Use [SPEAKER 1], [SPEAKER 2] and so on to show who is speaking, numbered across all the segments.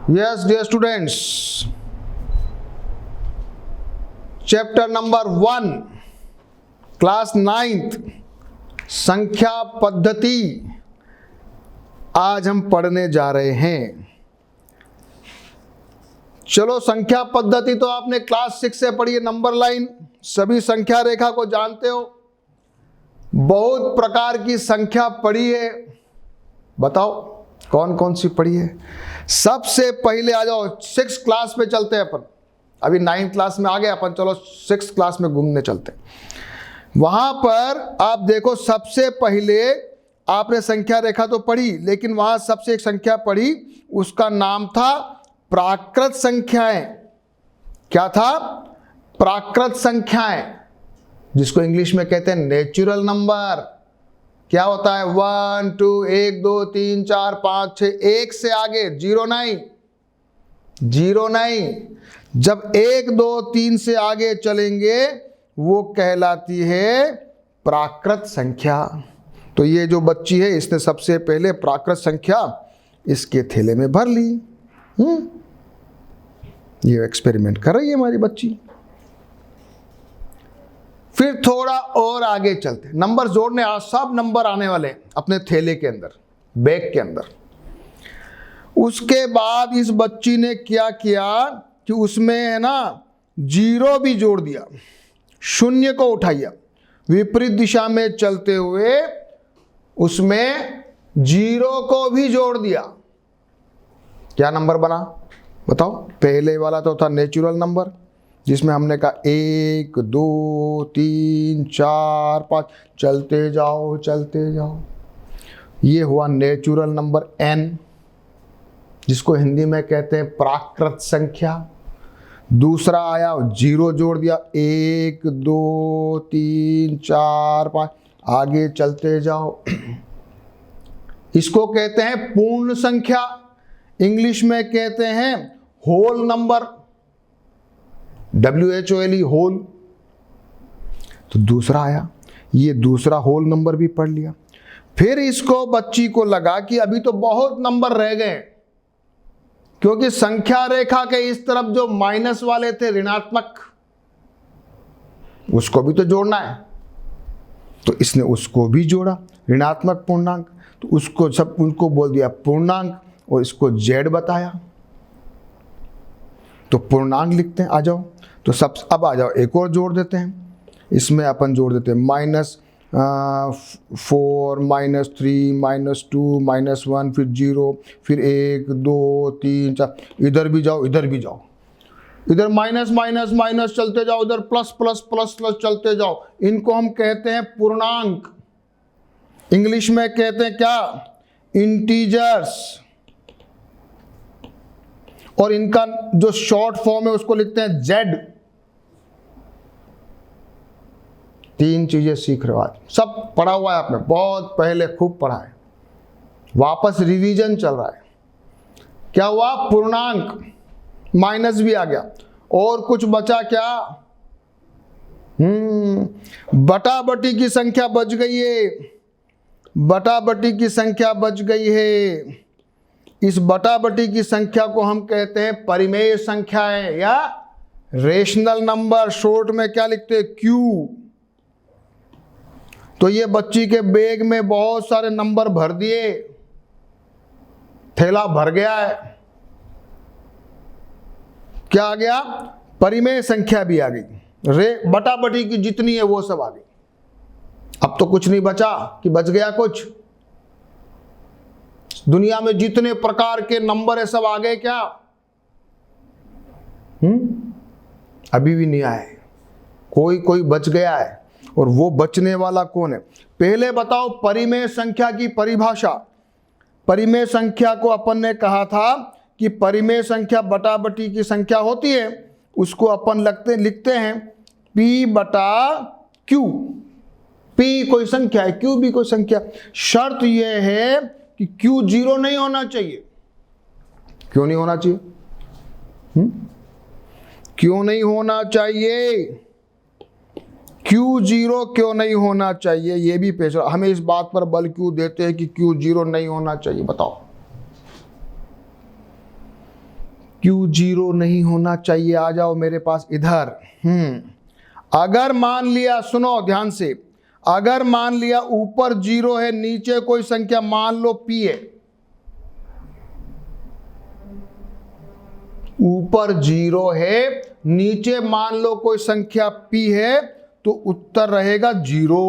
[SPEAKER 1] Yes, dear students, chapter number 1, class 9th, संख्या पद्धति आज हम पढ़ने जा रहे हैं। चलो, संख्या पद्धति तो आपने क्लास 6 से पढ़ी है, नंबर लाइन, सभी संख्या रेखा को जानते हो। बहुत प्रकार की संख्या पढ़ी है, बताओ कौन कौन सी पढ़ी है। सबसे पहले आ जाओ 6 क्लास पे चलते हैं अपन। अभी 9 क्लास में आ गए अपन, चलो 6 क्लास में घूमने चलते हैं। वहां पर आप देखो, सबसे पहले आपने संख्या रेखा तो पढ़ी, लेकिन वहां सबसे एक संख्या पढ़ी, उसका नाम था प्राकृत संख्याएं। क्या था? प्राकृत संख्याएं, जिसको इंग्लिश में कहते हैं नेचुरल नंबर। क्या होता है? 1 2 1 2 3 4 5 6, एक से आगे जीरो नहीं। जब 1 2 3 से आगे चलेंगे वो कहलाती है प्राकृत संख्या। तो ये जो बच्ची है, इसने सबसे पहले प्राकृत संख्या इसके थैले में भर ली। ये एक्सपेरिमेंट कर रही है हमारी बच्ची। फिर थोड़ा और आगे चलते, नंबर जोड़ने, सब नंबर आने वाले अपने थैले के अंदर, बैग के अंदर। उसके बाद इस बच्ची ने क्या किया कि उसमें है ना जीरो भी जोड़ दिया, शून्य को उठाया, विपरीत दिशा में चलते हुए उसमें जीरो को भी जोड़ दिया। क्या नंबर बना बताओ? पहले वाला तो था नेचुरल नंबर, जिसमें हमने कहा 1 2 3 4 5, चलते जाओ। ये हुआ नेचुरल नंबर n, जिसको हिंदी में कहते हैं प्राकृत संख्या। दूसरा आया, जीरो जोड़ दिया, 1 2 3 4 5, आगे चलते जाओ। इसको कहते हैं पूर्ण संख्या, इंग्लिश में कहते हैं होल नंबर, WHOLE, होल। तो दूसरा आया, ये दूसरा होल नंबर भी पढ़ लिया। फिर इसको, बच्ची को लगा कि अभी तो बहुत नंबर रह गए, क्योंकि संख्या रेखा के इस तरफ जो माइनस वाले थे, ऋणात्मक, उसको भी तो जोड़ना है। तो इसने उसको भी जोड़ा, ऋणात्मक पूर्णांक। तो उसको सब उनको बोल दिया पूर्णांक, और इसको Z बताया। तो पूर्णांक लिखते हैं, आ जाओ। तो सब, अब आ जाओ एक और जोड़ देते हैं। इसमें अपन जोड़ देते हैं -4 -3 -2 -1, फिर 0, फिर 1 2 3 4, इधर भी जाओ, इधर माइनस माइनस माइनस चलते जाओ, इधर प्लस प्लस प्लस प्लस चलते जाओ। इनको हम कहते हैं पूर्णांक, इंग्लिश में कहते हैं क्या? इंटीजर्स। और इनका जो शॉर्ट फॉर्म है उसको लिखते हैं Z। 3 चीजें सीख रहे हो आज, सब पढ़ा हुआ है आपने, बहुत पहले खूब पढ़ा है, वापस रिवीजन चल रहा है। क्या हुआ? पूर्णांक, माइनस भी आ गया, और कुछ बचा क्या? बटा बटी की संख्या बच गई है, बटा बटी की संख्या बच गई है। इस बटा बटी की संख्या को हम कहते हैं परिमेय संख्याएं या रेशनल नंबर, शॉर्ट में क्या लिखते हैं? Q। तो ये बच्ची के बैग में बहुत सारे नंबर भर दिए, थैला भर गया है। क्या आ गया? परिमेय संख्या भी आ गई, बटा बटी की जितनी है वो सब आ गई। अब तो कुछ नहीं बचा कि बच गया कुछ। दुनिया में जितने प्रकार के नंबर है सब आ गए क्या? अभी भी नहीं आए, कोई बच गया है। और वो बचने वाला कौन है? पहले बताओ परिमेय संख्या की परिभाषा। परिमेय संख्या को अपन ने कहा था कि परिमेय संख्या बटा बटी की संख्या होती है, उसको अपन लिखते हैं P बटा Q। P कोई संख्या है, Q भी कोई संख्या। शर्त यह है कि Q 0 नहीं होना चाहिए। क्यों नहीं होना चाहिए? क्यों नहीं होना चाहिए? Q 0 क्यों नहीं होना चाहिए? ये भी पेश, हमें इस बात पर बल क्यों देते हैं कि Q 0 नहीं होना चाहिए? बताओ। क्यों जीरो नहीं होना चाहिए? आ जाओ मेरे पास इधर। अगर मान लिया, सुनो ध्यान से, अगर मान लिया ऊपर जीरो है, नीचे कोई संख्या मान लो पी है, ऊपर जीरो है, नीचे मान लो कोई संख्या पी है, तो उत्तर रहेगा जीरो।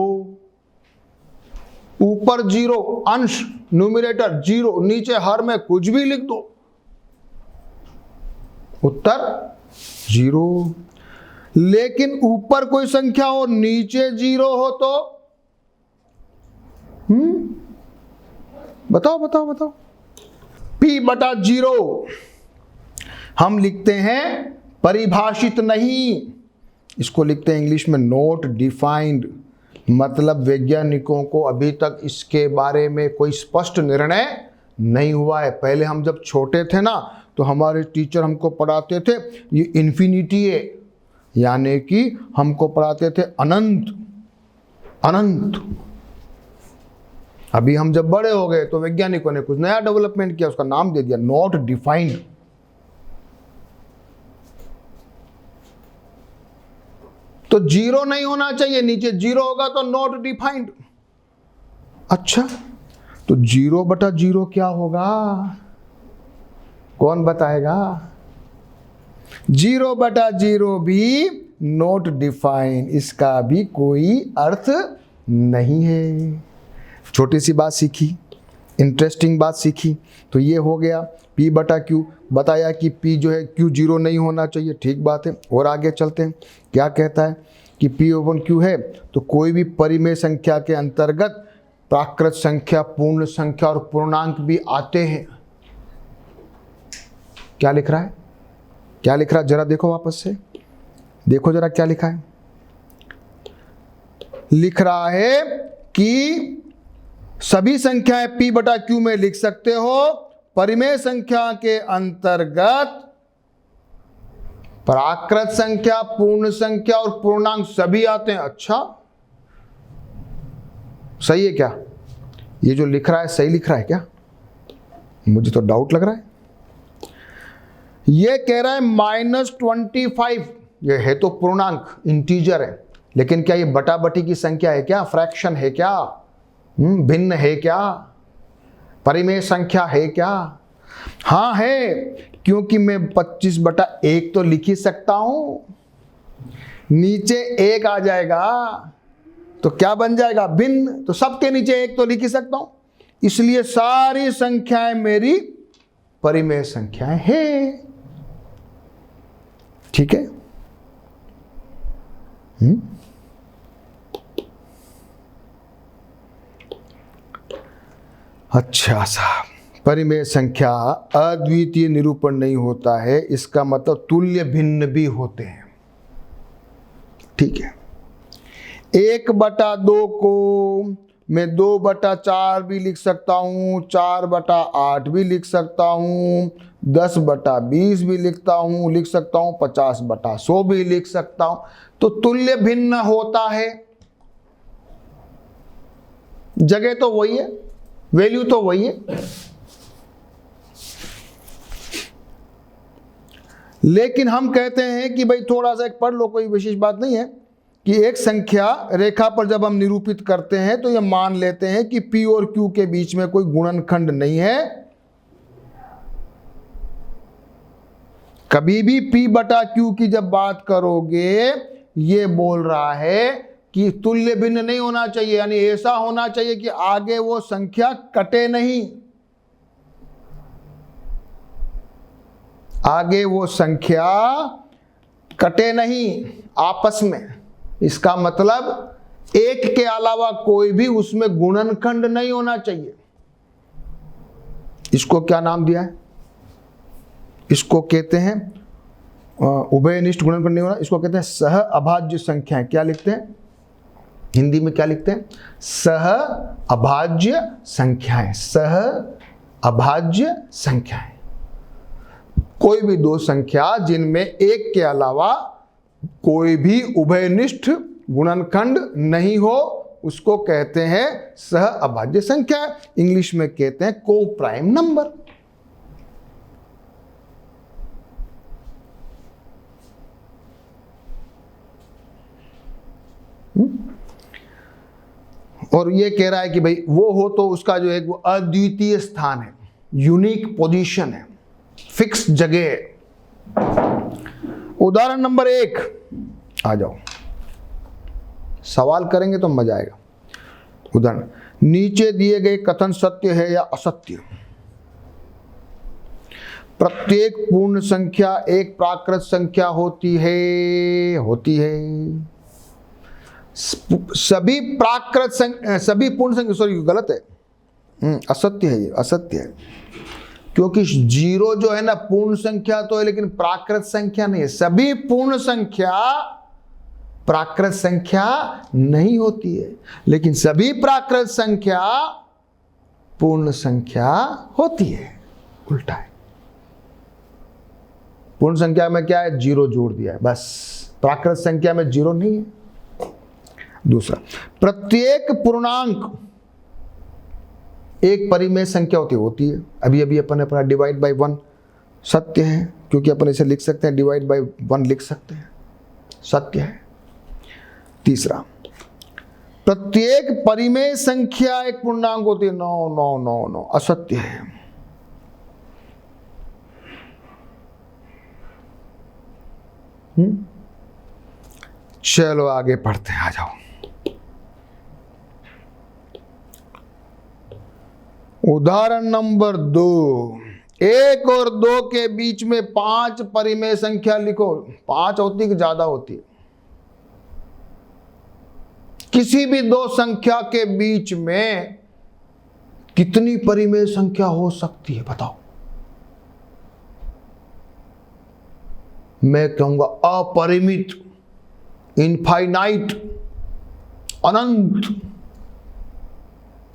[SPEAKER 1] ऊपर जीरो, अंश न्यूमरेटर जीरो, नीचे हर में कुछ भी लिख दो, उत्तर जीरो। लेकिन ऊपर कोई संख्या हो, नीचे जीरो हो तो बताओ बताओ बताओ। P बटा जीरो हम लिखते हैं परिभाषित नहीं, इसको लिखते हैं इंग्लिश में नॉट डिफाइंड। मतलब वैज्ञानिकों को अभी तक इसके बारे में कोई स्पष्ट निर्णय नहीं हुआ है। पहले हम जब छोटे थे ना, तो हमारे टीचर हमको पढ़ाते थे ये इन्फिनिटी है, यानी कि हमको पढ़ाते थे अनंत अनंत। अभी हम जब बड़े हो गए तो वैज्ञानिकों ने कुछ नया डेवलपमेंट किया, उसका नाम दे दिया नॉट डिफाइंड। तो जीरो नहीं होना चाहिए, नीचे जीरो होगा तो नॉट डिफाइंड। अच्छा, तो जीरो बटा जीरो क्या होगा? कौन बताएगा? जीरो बटा जीरो भी नॉट डिफाइंड, इसका भी कोई अर्थ नहीं है। छोटी सी बात सीखी, इंटरेस्टिंग बात सीखी। तो ये हो गया P बटा Q। बताया कि P जो है Q जीरो नहीं होना चाहिए, ठीक बात है। और आगे चलते हैं, क्या कहता है कि P ओवन Q है तो कोई भी परिमेय संख्या के अंतर्गत प्राकृत संख्या, पूर्ण संख्या और पूर्णांक भी आते हैं। क्या लिख रहा है? क्या लिख रहा है? जरा देखो वापस से, देखो जरा क्या लिखा है। लिख रहा है कि सभी संख्याएं P बटा Q में लिख सकते हो, परिमेय संख्या के अंतर्गत प्राकृत संख्या, पूर्ण संख्या और पूर्णांक सभी आते हैं। अच्छा, सही है क्या? ये जो लिख रहा है सही लिख रहा है क्या? मुझे तो डाउट लग रहा है। ये कह रहा है -25, ये है तो पूर्णांक, इंटीजर है, लेकिन क्या ये बटा बटी की संख्या है क्या? फ्रैक्शन है क्या? भिन्न है क्या? परिमेय संख्या है क्या? हाँ है, क्योंकि मैं 25/1 तो लिख ही सकता हूं। नीचे 1 आ जाएगा तो क्या बन जाएगा? भिन्न। तो सबके नीचे 1 तो लिख ही सकता हूं, इसलिए सारी संख्याएं मेरी परिमेय संख्याएं हैं। ठीक है? अच्छा साहब, परिमेय संख्या अद्वितीय निरूपण नहीं होता है, इसका मतलब तुल्य भिन्न भी होते हैं। ठीक है, 1/2 को मैं 2/4 भी लिख सकता हूँ, 4/8 भी लिख सकता हूँ, 10/20 भी लिख सकता हूँ, 50/100 भी लिख सकता हूँ। तो तुल्य भिन्न होता है, जगह तो वही है, वैल्यू तो वही है, लेकिन हम कहते हैं कि भाई थोड़ा सा एक पढ़ लो, कोई विशेष बात नहीं है, कि एक संख्या रेखा पर जब हम निरूपित करते हैं तो ये मान लेते हैं कि P और Q के बीच में कोई गुणनखंड नहीं है। कभी भी P बटा Q की जब बात करोगे, ये बोल रहा है कि तुल्य भिन्न नहीं होना चाहिए, यानी ऐसा होना चाहिए कि आगे वो संख्या कटे नहीं, आगे वो संख्या कटे नहीं आपस में। इसका मतलब 1 के अलावा कोई भी उसमें गुणनखंड नहीं होना चाहिए। इसको क्या नाम दिया है? इसको कहते हैं उभयनिष्ठ गुणनखंड नहीं होना, इसको कहते हैं सह अभाज्य संख्याएं। क्या लिखते हैं हिंदी में? क्या लिखते हैं? सह अभाज्य संख्याएं। सह अभाज्य संख्याएं, कोई भी दो संख्या जिनमें 1 के अलावा कोई भी उभयनिष्ठ गुणनखंड नहीं हो, उसको कहते हैं सह अभाज्य संख्या। इंग्लिश में कहते हैं को प्राइम नंबर। और ये कह रहा है कि भाई वो हो तो उसका जो है वो अद्वितीय स्थान है, यूनिक पोजीशन है, फिक्स जगह है। उदाहरण नंबर 1 आ जाओ, सवाल करेंगे तो मजा आएगा। उदाहरण, नीचे दिए गए कथन सत्य है या असत्य? प्रत्येक पूर्ण संख्या एक प्राकृत संख्या होती है। सभी प्राकृत सभी पूर्ण संख्या, सॉरी गलत है, असत्य है, ये असत्य है। क्योंकि 0 जो है ना पूर्ण संख्या तो है, लेकिन प्राकृत संख्या नहीं है। सभी पूर्ण संख्या प्राकृत संख्या नहीं होती है, लेकिन सभी प्राकृत संख्या पूर्ण संख्या होती है। उल्टा है। पूर्ण संख्या में क्या है? 0 जोड़ दिया है बस। प्राकृत संख्या में 0 नहीं है। दूसरा, प्रत्येक पूर्णांक एक परिमेय संख्या होती है। अभी अभी अपन ने पढ़ा डिवाइड बाय 1 सत्य है, क्योंकि अपन इसे लिख सकते हैं, डिवाइड बाय 1 लिख सकते हैं, सत्य है। तीसरा, प्रत्येक परिमेय संख्या एक पूर्णांक होती है। नो नो नो नो, असत्य है। चलो आगे पढ़ते हैं, आ जाओ। उदाहरण नंबर 2, 1 और 2 के बीच में 5 परिमेय संख्या लिखो। 5 होती कि ज्यादा होती है? किसी भी 2 संख्या के बीच में कितनी परिमेय संख्या हो सकती है बताओ? मैं कहूंगा अपरिमित, इनफाइनाइट, अनंत।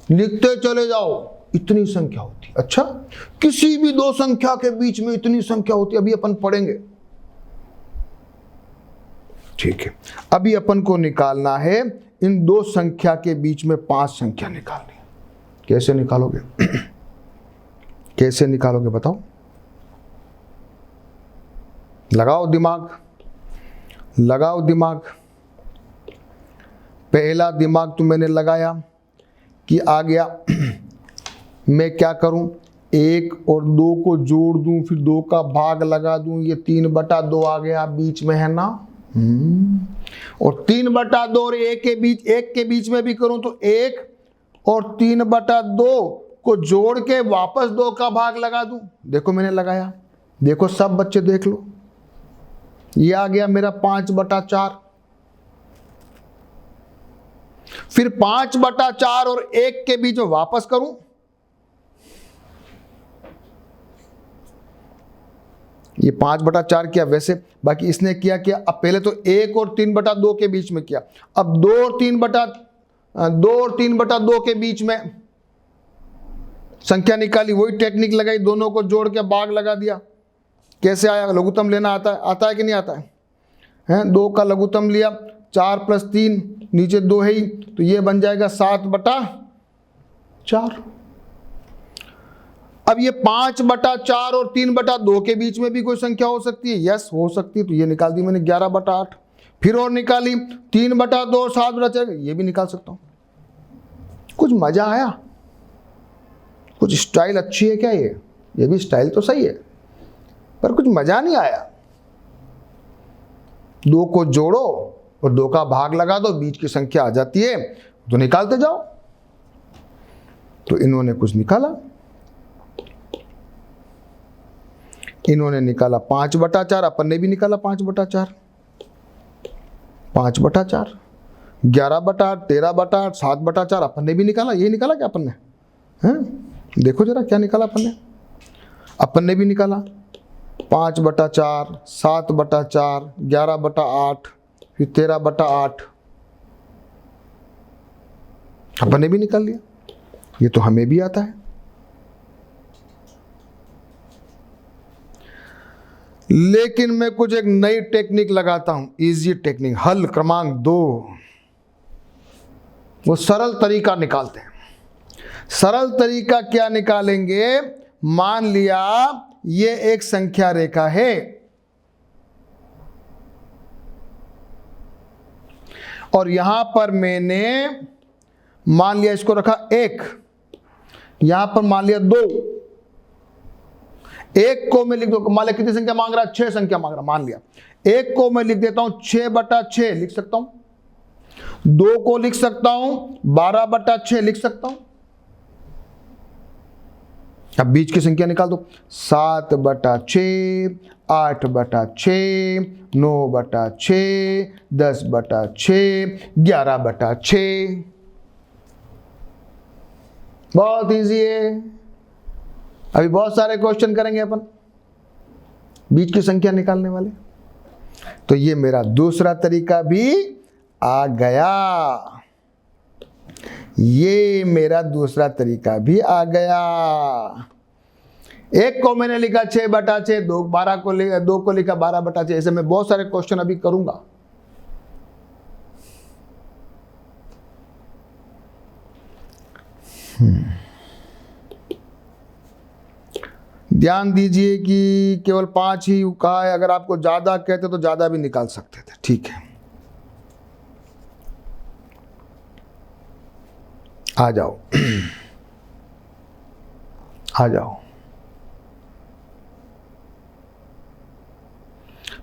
[SPEAKER 1] लिखते चले जाओ, इतनी संख्या होती है। अच्छा, किसी भी 2 संख्या के बीच में इतनी संख्या होती है, अभी अपन पढ़ेंगे। ठीक है, अभी अपन को निकालना है इन 2 संख्या के बीच में 5 संख्या निकालनी है। कैसे निकालोगे? कैसे निकालोगे बताओ? लगाओ दिमाग, लगाओ दिमाग। पहला दिमाग तो मैंने लगाया कि आ गया। मैं क्या करूं? 1 और 2 को जोड़ दूं, फिर 2 का भाग लगा दूं, ये 3/2 आ गया, बीच में है ना। और 3/2 और 1 के बीच में भी करूं तो 1 और 3/2 को जोड़ के वापस 2 का भाग लगा दूं। देखो मैंने लगाया, देखो सब बच्चे देख लो, ये आ गया मेरा 5/4। फिर 5/4 और 1 के बीच में वापस करूं, ये 5/4 किया वैसे, बाकी इसने किया क्या? अब पहले तो 1 और 3/2 के बीच में किया, अब 2 और 3/2 के बीच में संख्या निकाली, वही टेक्निक लगाई, दोनों को जोड़ के भाग लगा दिया। कैसे आया? लघुत्तम लेना आता है कि नहीं आता है? 2 का लघुत्तम लिया, 4 + 3, नीचे 2 है ही, तो ये बन जाएगा 7/4। अब ये 5/4 और 3/2 के बीच में भी कोई संख्या हो सकती है? यस, हो सकती है। तो ये निकाल दी मैंने 11/8। फिर और निकाली 3/2 और 7/4, ये भी निकाल सकता हूं। कुछ मजा आया? कुछ स्टाइल अच्छी है क्या? ये भी स्टाइल तो सही है, पर कुछ मजा नहीं आया। 2 को जोड़ो और 2 का भाग लगा दो, बीच की संख्या आ जाती है, तो निकालते जाओ। तो इन्होंने कुछ निकाला, इन्होंने निकाला 5/4, अपन ने भी निकाला 5/4, 5/4, 11/8, 13/8, 7/4 अपन ने भी निकाला। ये निकाला क्या अपन ने? हैं? देखो जरा क्या निकाला अपन ने। अपन ने भी निकाला 5/4, 7/4, 11/8, फिर 13/8, अपन ने भी निकाल लिया। ये तो हमें भी आता है। लेकिन मैं कुछ एक नई टेक्निक लगाता हूं, इजी टेक्निक। हल क्रमांक 2, वो सरल तरीका निकालते हैं। सरल तरीका क्या निकालेंगे? मान लिया ये एक संख्या रेखा है और यहां पर मैंने मान लिया इसको रखा 1, यहां पर मान लिया 2, 1 को मैं लिख दो, मान लिया कितनी संख्या मांग रहा है, 6 संख्या मांग रहा, मान लिया 1 को मैं लिख देता हूं 6/6 लिख सकता हूं, 2 को लिख सकता हूं 12/6 लिख सकता हूं। अब बीच की संख्या निकाल दो, 7/6, 8/6, 9/6, 10/6, 11/6। बहुत इजी है। अभी बहुत सारे क्वेश्चन करेंगे अपन बीच की संख्या निकालने वाले। तो ये मेरा दूसरा तरीका भी आ गया, ये मेरा दूसरा तरीका भी आ गया। 1 को मैंने लिखा 6/6, 2 को लिखा 12/6। ऐसे मैं बहुत सारे क्वेश्चन अभी करूंगा। ध्यान दीजिए कि केवल 5 ही कहा है, अगर आपको ज्यादा कहते तो ज्यादा भी निकाल सकते थे, ठीक है। आ जाओ आ जाओ।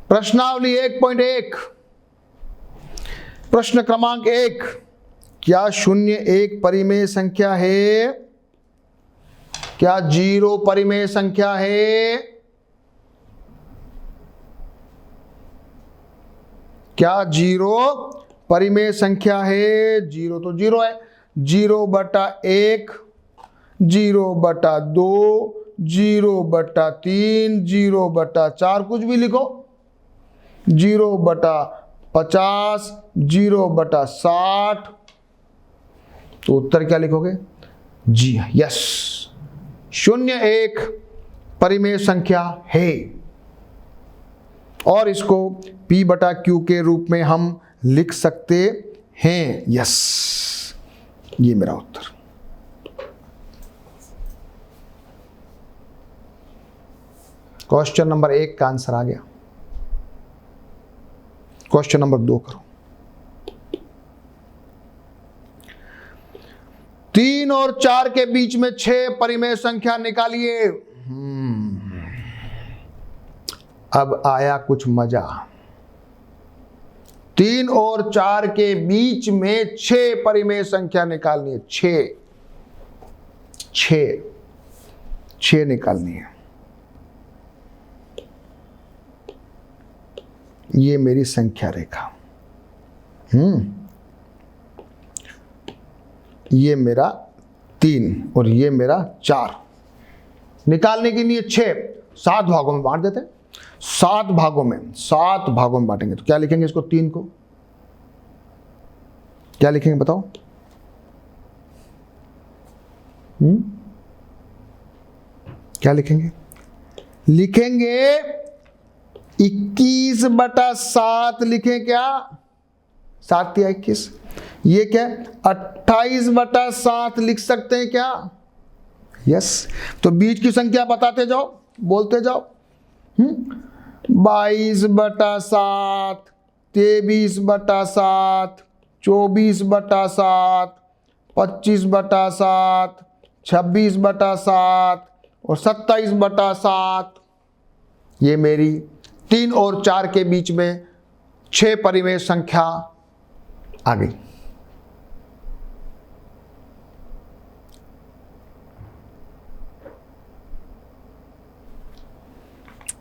[SPEAKER 1] प्रश्नावली 1.1, प्रश्न क्रमांक 1, क्या 0 एक परिमेय संख्या है? क्या 0 परिमेय संख्या है? क्या 0 परिमेय संख्या है? 0 तो 0 है। 0/1, 0/2, 0/3, 0/4, कुछ भी लिखो, 0/50, 0/60। तो उत्तर क्या लिखोगे? जी यस, 0 एक परिमेय संख्या है और इसको P/Q के रूप में हम लिख सकते हैं। यस, ये मेरा उत्तर। क्वेश्चन नंबर 1 का आंसर आ गया। क्वेश्चन नंबर 2 करो। 3 और 4 के बीच में 6 परिमेय संख्या निकालिए। अब आया कुछ मजा। 3 और 4 के बीच में 6 परिमेय संख्या निकालनी है। 6 निकालनी है। ये मेरी संख्या रेखा, ये मेरा 3 और ये मेरा 4। निकालने के लिए 6 7 भागों में बांट देते हैं। 7 भागों में बांटेंगे तो क्या लिखेंगे इसको? 3 को क्या लिखेंगे बताओ? क्या लिखेंगे? लिखेंगे 21/7 लिखें क्या? 7 या 21, ये क्या 28/7 लिख सकते हैं क्या? यस। तो बीच की संख्या बताते जाओ, बोलते जाओ। 22/7, 23/7, 24/7, 25/7, 26/7 और 27/7। ये मेरी 3 और 4 के बीच में 6 परिमेय संख्या आ गई।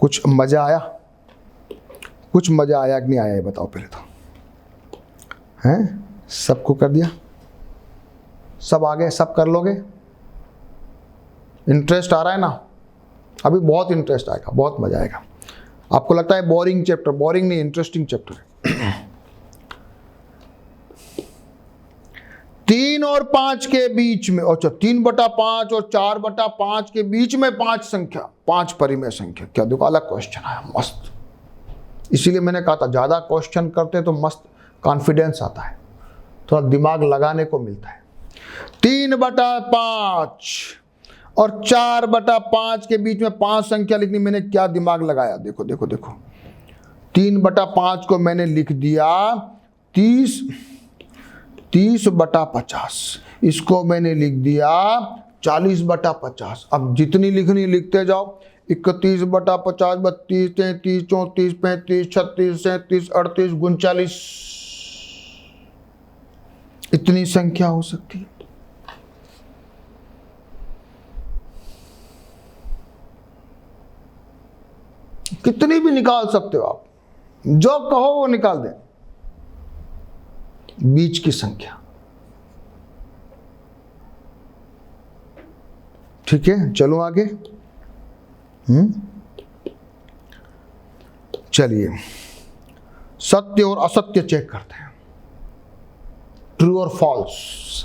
[SPEAKER 1] कुछ मजा आया? कुछ मजा आया कि नहीं आया ये बताओ पहले तो। हैं? सबको कर दिया? सब आ गए? सब कर लोगे? इंटरेस्ट आ रहा है ना? अभी बहुत इंटरेस्ट आएगा, बहुत मजा आएगा। आपको लगता है बोरिंग चैप्टर? बोरिंग नहीं, इंटरेस्टिंग चैप्टर है। 3 और 5 के बीच में, अच्छा 3/5 और 4/5 के बीच में 5 संख्या, 5 परिमेय संख्या। क्या देखो अलग क्वेश्चन आया, मस्त। इसीलिए मैंने कहा था ज्यादा क्वेश्चन करते तो मस्त कॉन्फिडेंस आता है, थोड़ा दिमाग लगाने को मिलता है। 3/5 और 4/5 के बीच में 5 संख्या लिखनी। मैंने क्या दिमाग लगाया, देखो देखो देखो। 3/5 को मैंने लिख दिया 30 30/50, इसको मैंने लिख दिया 40/50। अब जितनी लिखनी लिखते जाओ, 31/50, 32, 33, 34, 35, 36, 37, 38, 39, इतनी संख्या हो सकती है। कितनी भी निकाल सकते हो आप, जो कहो वो निकाल दें, बीच की संख्या। ठीक है, चलो आगे। चलिए सत्य और असत्य चेक करते हैं, ट्रू और फॉल्स।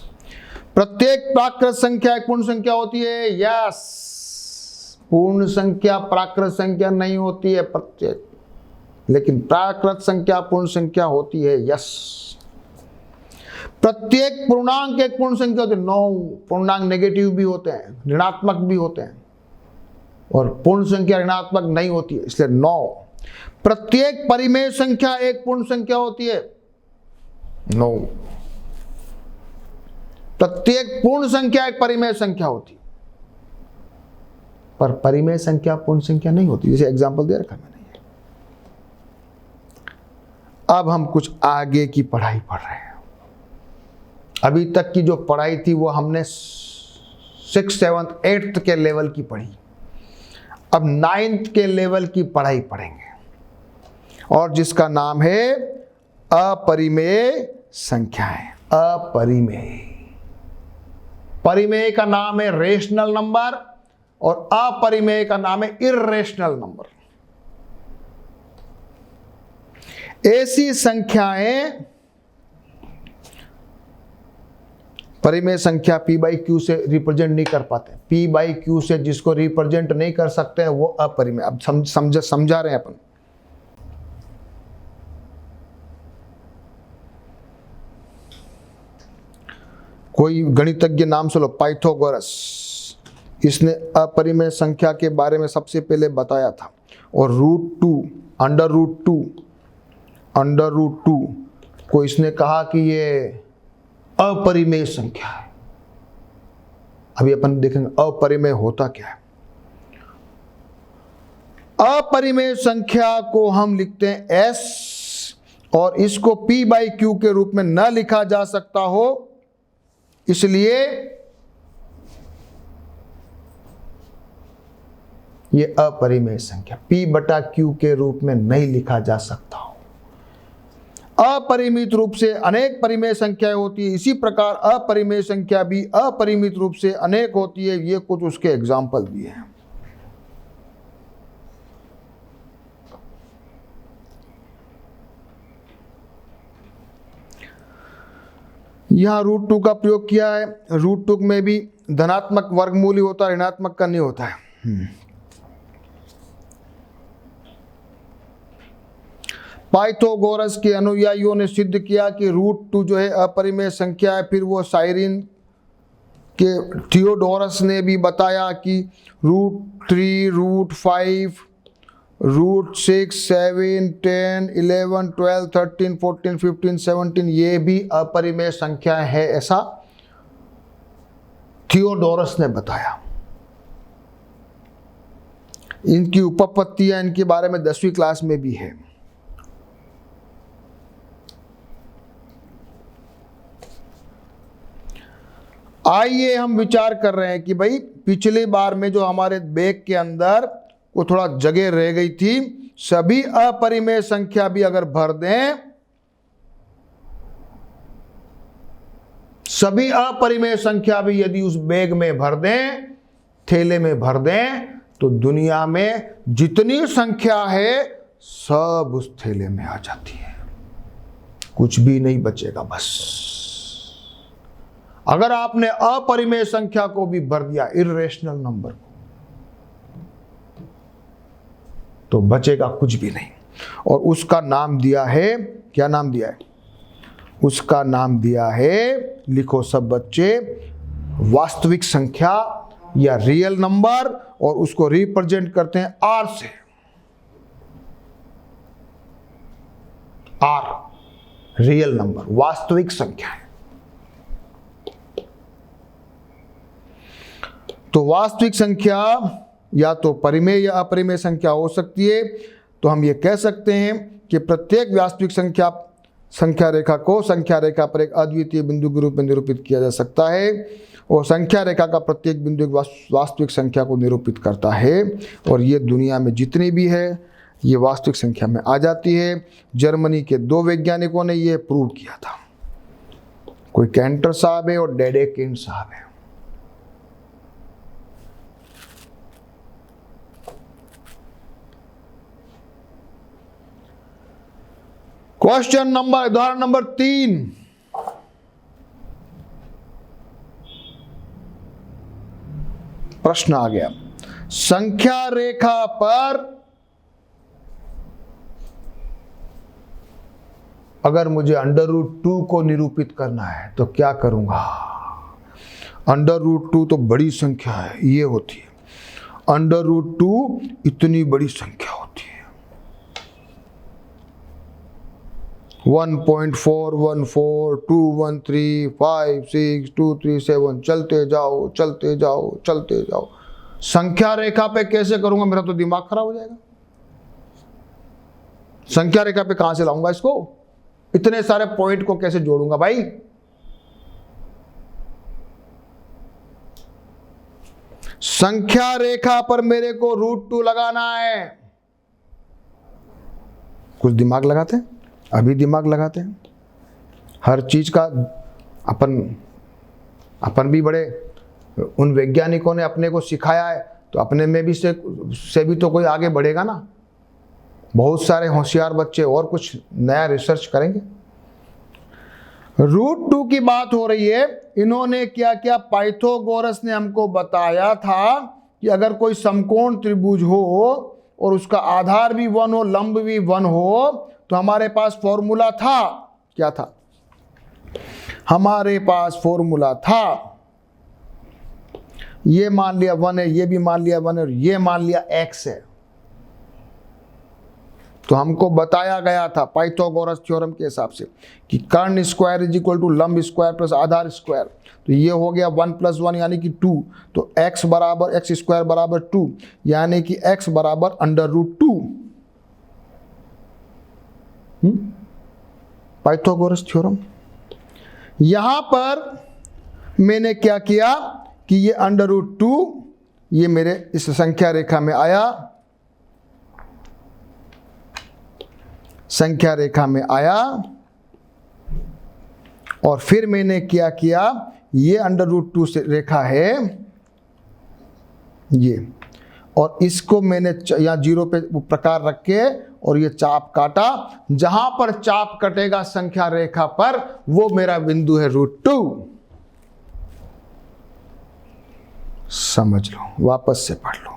[SPEAKER 1] प्रत्येक प्राकृत संख्या एक पूर्ण संख्या होती है। यस, पूर्ण संख्या प्राकृत संख्या नहीं होती है प्रत्येक, लेकिन प्राकृत संख्या पूर्ण संख्या होती है। यस, प्रत्येक पूर्णांक एक पूर्ण संख्या होती है। नो, पूर्णांक नेगेटिव भी होते हैं, ऋणात्मक भी होते हैं, और पूर्ण संख्या ऋणात्मक नहीं होती है, इसलिए नो। प्रत्येक परिमेय संख्या एक पूर्ण संख्या होती है। नो, प्रत्येक पूर्ण संख्या एक परिमेय संख्या होती है, पर परिमेय संख्या पूर्ण संख्या नहीं होती, जैसे एग्जांपल दे रखा मैंने। अब हम कुछ आगे की पढ़ाई पढ़ रहे हैं। अभी तक की जो पढ़ाई थी वो हमने 6th 7th 8th के लेवल की पढ़ी। अब 9th के लेवल की पढ़ाई पढ़ेंगे, और जिसका नाम है अपरिमेय संख्याएं। अपरिमेय, परिमेय का नाम है रेशनल नंबर, और अपरिमेय का नाम है इर्रेशनल नंबर। ऐसी संख्याएं, परिमेय संख्या p/q से रिप्रेजेंट नहीं कर पाते। p/q से जिसको रिप्रेजेंट नहीं कर सकते हैं वो अपरिमेय। अब समझा रहे हैं अपन। कोई गणितज्ञ नाम से लो, पाइथागोरस, इसने अपरिमेय संख्या के बारे में सबसे पहले बताया था। और √2 को इसने कहा कि ये अपरिमेय संख्या है। अभी अपन देखेंगे अपरिमेय होता क्या है। अपरिमेय संख्या को हम लिखते हैं s, और इसको p/q के रूप में न लिखा जा सकता हो, इसलिए ये अपरिमेय संख्या p/q के रूप में नहीं लिखा जा सकता हो। अपरिमित रूप से अनेक परिमेय संख्याएं होती है, इसी प्रकार अपरिमेय संख्या भी अपरिमित रूप से अनेक होती है। ये कुछ उसके एग्जाम्पल भी हैं। यहां √2 का प्रयोग किया है। √2 में भी धनात्मक वर्गमूल होता है, ऋणात्मक का नहीं होता है। पाइथागोरस के अनुयायियों ने सिद्ध किया कि √2 जो है अपरिमेय संख्या है। फिर वो साइरिन के थियोडोरस ने भी बताया कि √3, √5, √6, 7, 10, 11, 12, 13, 14, 15, 17 ये भी अपरिमेय संख्या है, ऐसा थियोडोरस ने बताया। इनकी उपपत्तियां, इनके बारे में 10वीं क्लास में भी है। आइए हम विचार कर रहे हैं कि भाई पिछले बार में जो हमारे बैग के अंदर वो थोड़ा जगह रह गई थी, सभी अपरिमेय संख्या भी अगर भर दें, सभी अपरिमेय संख्या भी यदि उस बैग में भर दें, थैले में भर दें, तो दुनिया में जितनी संख्या है सब उस थैले में आ जाती है, कुछ भी नहीं बचेगा। बस अगर आपने अपरिमेय संख्या को भी भर दिया, इर्रेशनल नंबर को, तो बचेगा कुछ भी नहीं। और उसका नाम दिया है, क्या नाम दिया है? उसका नाम दिया है, लिखो सब बच्चे, वास्तविक संख्या या रियल नंबर, और उसको रिप्रेजेंट करते हैं आर से। आर रियल नंबर, वास्तविक संख्या है। तो वास्तविक संख्या या तो परिमेय या अपरिमेय संख्या हो सकती है। तो हम ये कह सकते हैं कि प्रत्येक वास्तविक संख्या रेखा को संख्या रेखा पर एक अद्वितीय बिंदु के रूप में निरूपित किया जा सकता है, और संख्या रेखा का प्रत्येक बिंदु एक वास्तविक संख्या को निरूपित करता है, और ये दुनिया में जितनी भी है ये वास्तविक संख्या में आ जाती है। जर्मनी के 2 वैज्ञानिकों ने ये प्रूव किया था, कोई कैंटर साहब है और डेडेकिंड साहब है। उदाहरण नंबर 3, प्रश्न आ गया, संख्या रेखा पर अगर मुझे √2 को निरूपित करना है तो क्या करूंगा। √2 तो बड़ी संख्या है, ये होती है, √2 इतनी बड़ी संख्या होती है, 1.41421356237 चलते जाओ चलते जाओ चलते जाओ। संख्या रेखा पे कैसे करूंगा, मेरा तो दिमाग खराब हो जाएगा। संख्या रेखा पे कहां से लाऊंगा इसको, इतने सारे पॉइंट को कैसे जोड़ूंगा भाई। संख्या रेखा पर मेरे को √2 लगाना है। कुछ दिमाग लगाते हैं, अभी दिमाग लगाते हैं। हर चीज का अपन भी बड़े, उन वैज्ञानिकों ने अपने को सिखाया है, तो अपने में भी से भी तो कोई आगे बढ़ेगा ना। बहुत सारे होशियार बच्चे और कुछ नया रिसर्च करेंगे। √2 की बात हो रही है। इन्होंने क्या किया, पाइथागोरस ने हमको बताया था कि अगर कोई समकोण त्रिभुज हो और उसका आधार भी 1 हो, लंब भी 1 हो, तो हमारे पास फॉर्मूला था, क्या था, हमारे पास फॉर्मूला था, ये मान लिया 1 है, ये भी मान लिया 1 है, और ये मान लिया x है। तो हमको बताया गया था पाइथागोरस थ्योरम के हिसाब से कि कर्ण स्क्वायर इज इक्वल टू लंब स्क्वायर प्लस आधार स्क्वायर। तो ये हो गया 1 + 1 यानी कि 2, तो x स्क्वायर बराबर 2, यानी कि x बराबर √2। Pythagoras theorem. यहां पर मैंने क्या किया कि ये √2 ये मेरे इस संख्या रेखा में आया, संख्या रेखा में आया, और फिर मैंने क्या किया, ये √2 से रेखा है ये, और इसको मैंने यहाँ 0 पे प्रकार रख के और ये चाप काटा। जहां पर चाप कटेगा संख्या रेखा पर वो मेरा बिंदु है √2। समझ लो, वापस से पढ़ लो।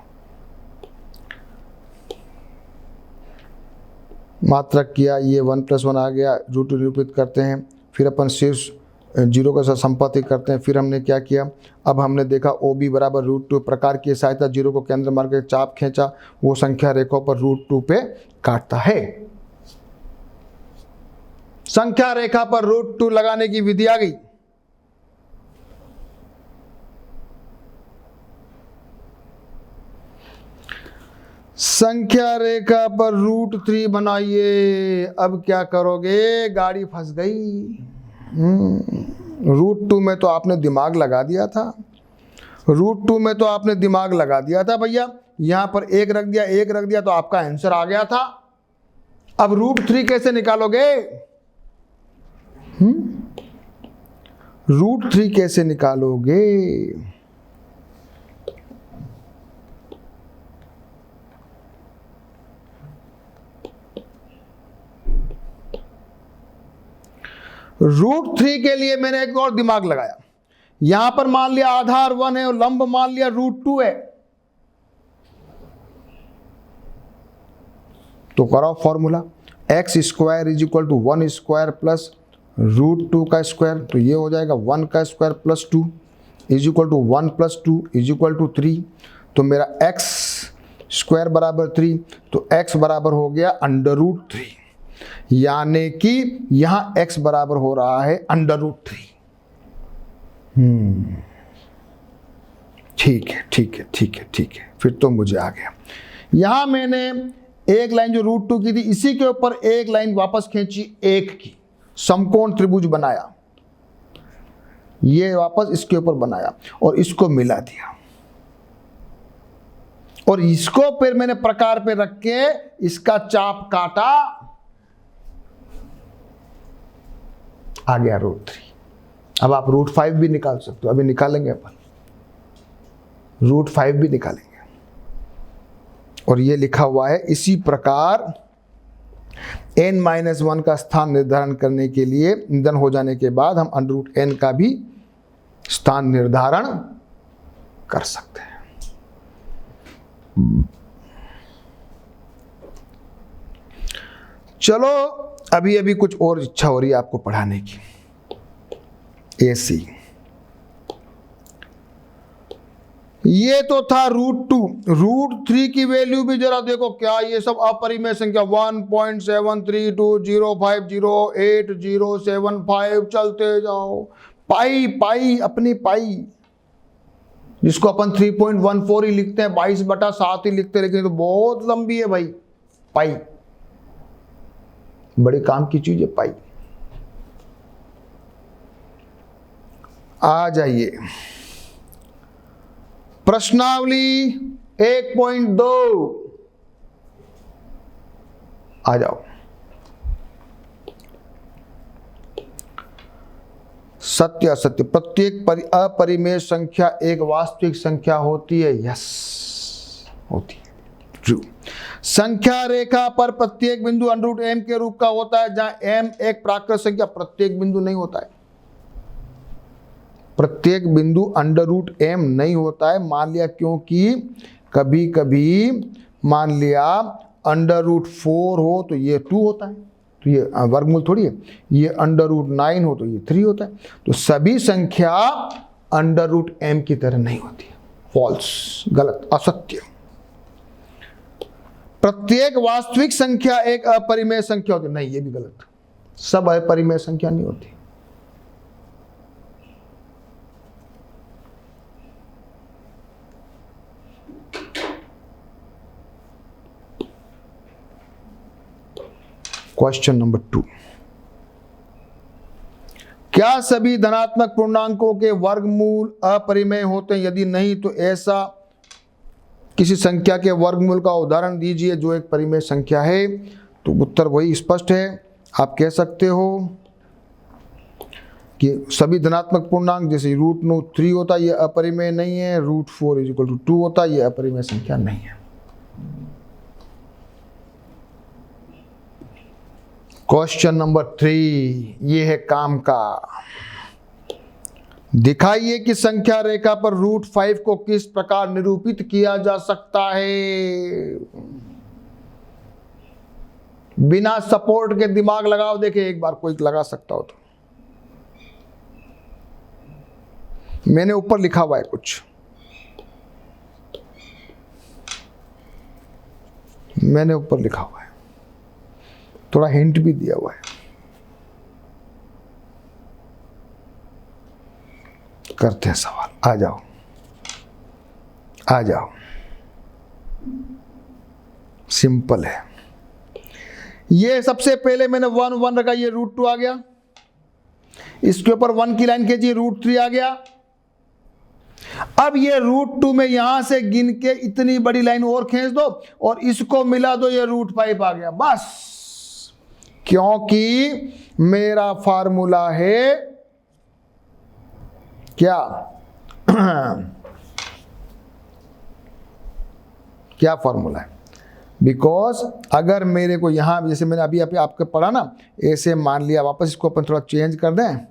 [SPEAKER 1] मात्रक किया, ये 1 + 1 आ गया, √2 निरूपित करते हैं, फिर अपन शीर्ष 0 के साथ संपत्ति करते हैं। फिर हमने क्या किया, अब हमने देखा OB बराबर √2, प्रकार की सहायता 0 को केंद्र मान के चाप खींचा, वो संख्या रेखा पर √2 पे काटता है। संख्या रेखा पर √2 लगाने की विधि आ गई। संख्या रेखा पर √3 बनाइए। अब क्या करोगे, गाड़ी फंस गई। √2 में तो आपने दिमाग लगा दिया था, √2 में तो आपने दिमाग लगा दिया था भैया। यहां पर 1 रख दिया, 1 रख दिया, तो आपका आंसर आ गया था। अब √3 कैसे निकालोगे, √3 कैसे निकालोगे। √3 के लिए मैंने एक और दिमाग लगाया। यहां पर मान लिया आधार 1 है और लंब मान लिया √2 है, तो कराओ formula, x square is equal to 1 square plus √2 का स्क्वायर। तो ये हो जाएगा 1 का square plus 2 is equal to 1 + 2 is equal to 3। तो मेरा x स्क्वायर बराबर 3, तो x बराबर हो गया √3, यानी कि यहां x बराबर हो रहा है √3। ठीक है ठीक है ठीक है ठीक है, फिर तो मुझे आ गया। यहां मैंने एक लाइन जो √2 की थी, इसी के ऊपर एक लाइन वापस खींची 1 की, समकोण त्रिभुज बनाया, ये वापस इसके ऊपर बनाया और इसको मिला दिया, और इसको फिर मैंने प्रकार पे रख के इसका चाप काटा, आ गया √3। अब आप √5 भी निकाल सकते हो, अभी निकालेंगे अपन, √5 भी निकालेंगे। और ये लिखा हुआ है इसी प्रकार n-1 का स्थान निर्धारण करने के लिए निधन हो जाने के बाद हम √n का भी स्थान निर्धारण कर सकते हैं। चलो अभी अभी कुछ और इच्छा हो रही है आपको पढ़ाने की। AC, ये तो था √2, √3 की वैल्यू भी जरा देखो, क्या ये सब अपरिमेय संख्या 1.7320508075 चलते जाओ, पाई पाई अपनी पाई, जिसको अपन 3.14 ही लिखते हैं, 22/7 ही लिखते हैं, लेकिन तो बहुत लंबी है भाई पाई, बड़े काम की चीज है पाई। आ जाइए प्रश्नावली 1.2, आ जाओ। सत्य असत्य, प्रत्येक अपरिमेय संख्या एक वास्तविक संख्या होती है, यस होती है, ट्रू। संख्या रेखा पर प्रत्येक बिंदु √m के रूप का होता है, जहां m एक प्राकृत संख्या, प्रत्येक बिंदु नहीं होता है, प्रत्येक बिंदु √m नहीं होता है। मान लिया, क्योंकि कभी कभी मान लिया √4 हो तो ये 2 होता है, तो ये वर्गमूल थोड़ी है, ये √9 हो तो ये 3 होता है, तो सभी संख्या √m की तरह नहीं होती है, फॉल्स, गलत, असत्य। प्रत्येक वास्तविक संख्या एक अपरिमेय संख्या होती है, नहीं ये भी गलत, सब अपरिमेय संख्या नहीं होती। क्वेश्चन नंबर 2, क्या सभी धनात्मक पूर्णांकों के वर्गमूल अपरिमेय होते हैं? यदि नहीं तो ऐसा किसी संख्या के वर्गमूल का उदाहरण दीजिए जो एक परिमेय संख्या है। तो उत्तर वही स्पष्ट है, आप कह सकते हो कि सभी धनात्मक पूर्णांक, जैसे √3 होता है, ये अपरिमेय नहीं है, √4 = 2 होता है, ये अपरिमेय संख्या नहीं है। क्वेश्चन नंबर 3, ये है काम का। दिखाइए कि संख्या रेखा पर √5 को किस प्रकार निरूपित किया जा सकता है। बिना सपोर्ट के दिमाग लगाओ, देखे एक बार कोई लगा सकता हो तो। मैंने ऊपर लिखा हुआ है कुछ, मैंने ऊपर लिखा हुआ है, थोड़ा हिंट भी दिया हुआ है, करते हैं सवाल। आ जाओ आ जाओ, सिंपल है। ये सबसे पहले मैंने 1 रखा, ये √2 आ गया, इसके ऊपर 1 की लाइन खींची, √3 आ गया। अब ये √2 में यहां से गिन के इतनी बड़ी लाइन और खींच दो और इसको मिला दो, ये √5 आ गया बस। क्योंकि मेरा फार्मूला है क्या क्या फार्मूला है? बिकॉज अगर मेरे को यहां, जैसे मैंने अभी आपको पढ़ा ना, ऐसे मान लिया, वापस इसको अपन थोड़ा चेंज कर दें,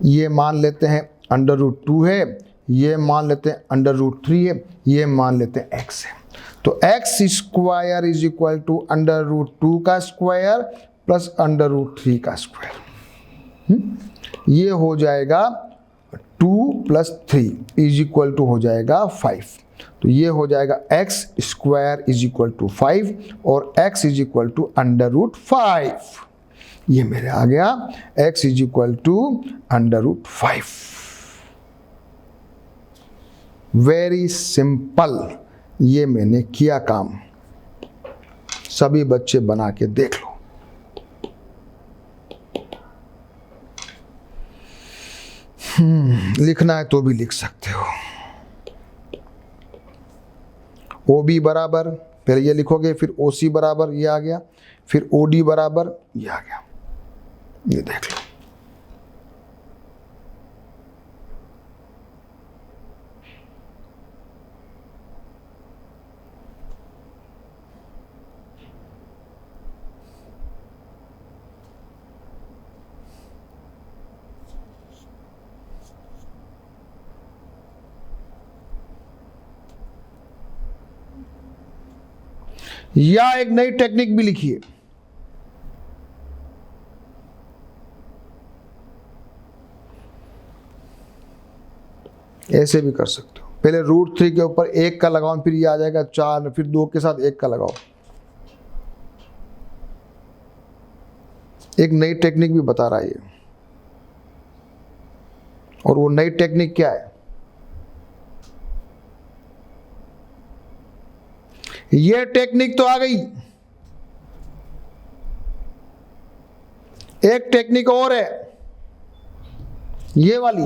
[SPEAKER 1] ये मान लेते हैं √2 है, ये मान लेते हैं √3 है, ये मान लेते हैं x है। तो x² = √2 का स्क्वायर प्लस √3 का स्क्वायर, ये हो जाएगा 2 + 3 = हो जाएगा 5। तो ये हो जाएगा x square is equal to 5 और x इज इक्वल टू √5। ये मेरे आ गया x is equal to √5। Very simple, ये मैंने किया काम। सभी बच्चे बना के देख लो। लिखना है तो भी लिख सकते हो। OB बराबर, पहले ये लिखोगे, फिर OC बराबर ये आ गया, फिर OD बराबर ये आ गया। ये देख लो। या एक नई टेक्निक भी लिखिए। ऐसे भी कर सकते हो, पहले √3 के ऊपर 1 का लगाओ, फिर ये आ जाएगा 4, फिर 2 के साथ 1 का लगाओ। एक नई टेक्निक भी बता रहा है ये। और वो नई टेक्निक क्या है? ये टेक्निक तो आ गई, एक टेक्निक और है ये वाली।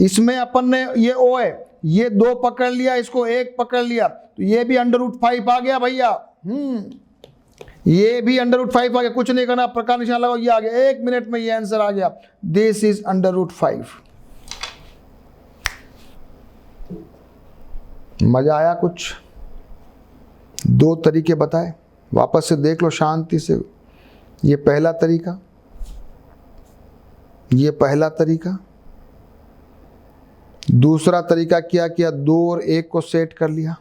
[SPEAKER 1] इसमें अपन ने ये O है, ये 2 पकड़ लिया, इसको 1 पकड़ लिया, तो ये भी √5 आ गया भैया। ये भी √5 आ गया। कुछ नहीं करना, प्रकार निशान लगाओ, ये आ गया। 1 मिनट में ये आंसर आ गया। This is √5। मजा आया कुछ? 2 तरीके बताए, वापस से देख लो शांति से। ये पहला तरीका, ये पहला तरीका। दूसरा तरीका क्या किया? 2 और 1 को सेट कर लिया,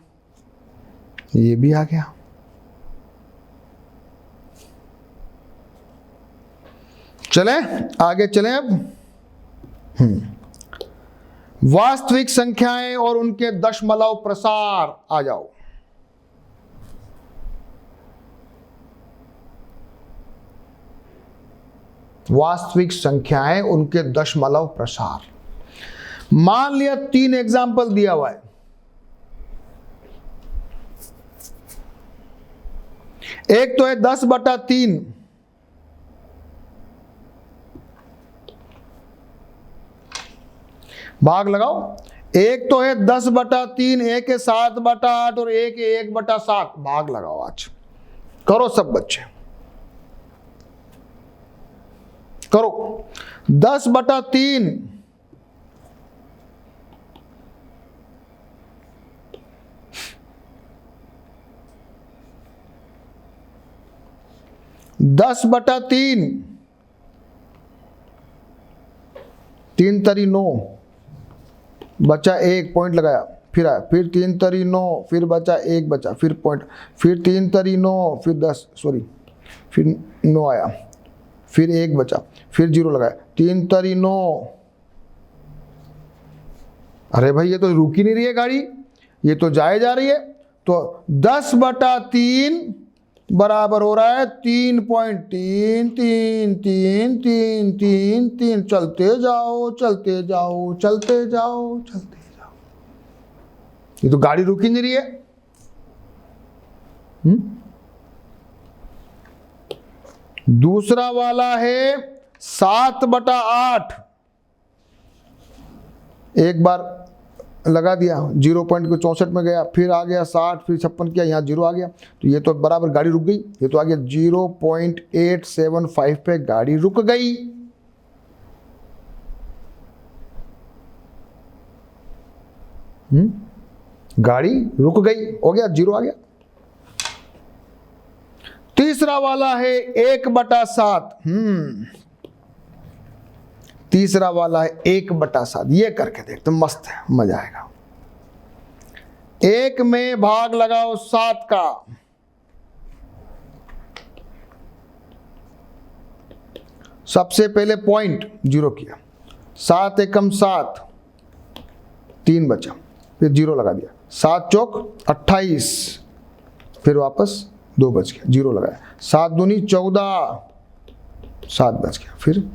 [SPEAKER 1] ये भी आ गया। चले आगे चलें अब। वास्तविक संख्याएं और उनके दशमलव प्रसार। आ जाओ। वास्तविक संख्याएं, उनके दशमलव प्रसार। मान लिया 3 एग्जाम्पल दिया हुआ है। एक तो है 10/3, भाग लगाओ। एक तो है 10/3, एक है 7/8 और एक है 1/7। भाग लगाओ। आज करो सब बच्चे, करो। 10/3 10/3, 3 तरी 9, बचा 1, पॉइंट लगाया, फिर आया, फिर 3 तरी 9, फिर बचा 1 बचा, फिर पॉइंट, फिर 3 तरी 9, फिर 10, सॉरी, फिर 9 आया, फिर 1 बचा, फिर 0 लगाया, 3 तरी 9। अरे भाई ये तो रुक ही नहीं रही है गाड़ी, ये तो जाए जा रही है। तो 10/3 बराबर हो रहा है 3.3333333। चलते जाओ चलते जाओ चलते जाओ चलते जाओ। ये तो गाड़ी रुक ही नहीं रही है। दूसरा वाला है 7/8। एक बार लगा दिया, 0.64 में गया, फिर आ गया 60, फिर 56 किया, यहाँ 0 आ गया, तो ये तो बराबर गाड़ी रुक गई। ये तो आ गया 0.875 पे गाड़ी रुक गई। गाड़ी रुक गई, हो गया 0 आ गया। तीसरा वाला है 1/7। तीसरा वाला है 1/7। ये करके देखते, मस्त है, मजा आएगा। 1 में भाग लगाओ 7 का, सबसे पहले पॉइंट 0 किया, 7 एकम 7, 3 बचा, फिर 0 लगा दिया, 7 चौक 28, फिर वापस 2 बज गया, 0 लगाया। 7 दूनी 14, 7 बज गया। फिर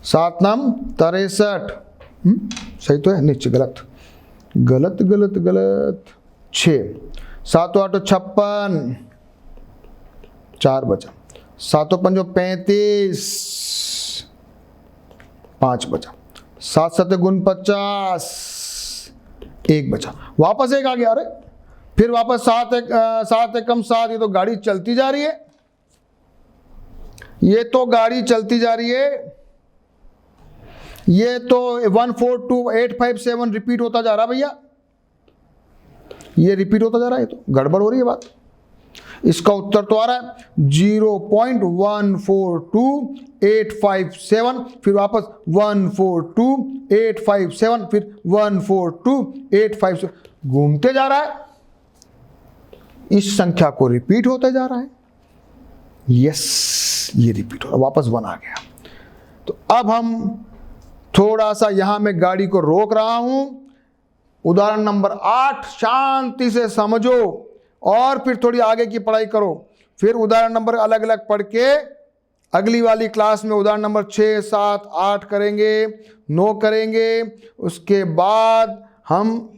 [SPEAKER 1] 7 नाम 63, सही तो है? नीचे गलत गलत गलत गलत। 6, 7 8 56, 4 बजा। 7 5 35, 5 बजा। 7 7 49, 1 बचा। वापस 1 आ गया। अरे फिर वापस 7 1 7। ये तो गाड़ी चलती जा रही है, ये तो गाड़ी चलती जा रही है। ये तो 1 4 2 8 5 7 रिपीट होता जा रहा भैया, ये रिपीट होता जा रहा है। ये तो गड़बड़ हो रही है बात। इसका उत्तर तो आ रहा है 0.142857, फिर वापस 142857, फिर 142857, घूमते जा रहा है, इस संख्या को रिपीट होते जा रहा है। यस, ये रिपीट हो रहा है, वापस 1 आ गया। तो अब हम थोड़ा सा यहां मैं गाड़ी को रोक रहा हूं। उदाहरण नंबर 8 शांति से समझो और फिर थोड़ी आगे की पढ़ाई करो। फिर उदाहरण नंबर अलग अलग पढ़ के अगली वाली क्लास में उदाहरण नंबर 6 7 8 करेंगे, 9 करेंगे। उसके बाद हम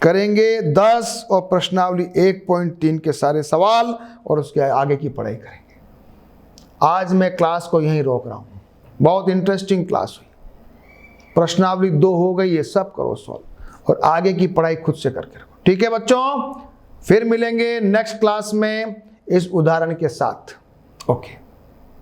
[SPEAKER 1] करेंगे 10 और प्रश्नावली 1.3 के सारे सवाल और उसके आगे की पढ़ाई करेंगे। आज मैं क्लास को यहीं रोक रहा हूं। बहुत इंटरेस्टिंग क्लास हुई। प्रश्नावली 2 हो गई, ये सब करो सॉल्व और आगे की पढ़ाई खुद से करके रखो। ठीक है बच्चों, फिर मिलेंगे नेक्स्ट क्लास में इस उदाहरण के साथ। ओके।